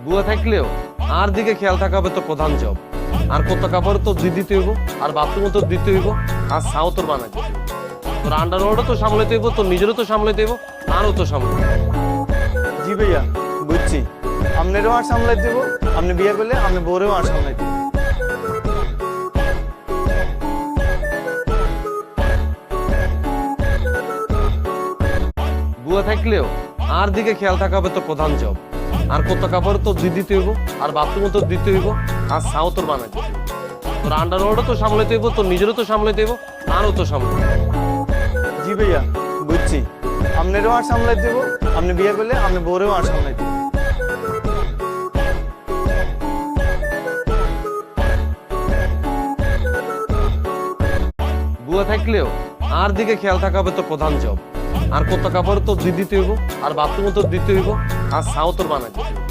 বুয়া থাকলেও আর দিকে খেয়াল থাকা হবে তোর প্রধান জব। আর কত কাপড় তো দুই দিতে হইব, আর বাথরুমও তোর দিতে হইব, আর ছাও তোর বানাইতে হইব। তোর আন্ডারওয়ার্ডও তো সামলাইতে হইব, তোর নিজেরও তো সামলাইতে হইব, আরও তো সামলাইতে হইব। জি ভাইয়া, বুঝছি। আপনারও আর সামলাই দেবো, আপনি বিয়ে করলে আপনি বউরেও আর সামলাই দেবো। বুয়া থাকলেও আর দিকে খেয়াল থাকা হবে তোর প্রধান জব। আর কত কাপড় তো দুই দিতে হইব, আর বাথরুমও তোর দিতে হইব, আর ছাও তোর বানাইতে হইব। তোর আন্ডারওয়ার্ডও তো সামলাইতে হইব, তোর নিজেরও তো সামলাইতে হইব, আরও তো সামলাইতে হইব। জি ভাইয়া, বুঝছি। আপনারও আর সামলাই দেবো, আপনি বিয়ে করলে আপনি বউরেও আর সামলাই দেবো। বুয়া থাকলেও আর দিকে খেয়াল থাকা হবে তোর প্রধান জব। আর কত কাপড় তো দুই দিতে হইব, আর বাথরুমও তোর দিতে হইব, আর ছাও তোর বানাইতে হইব।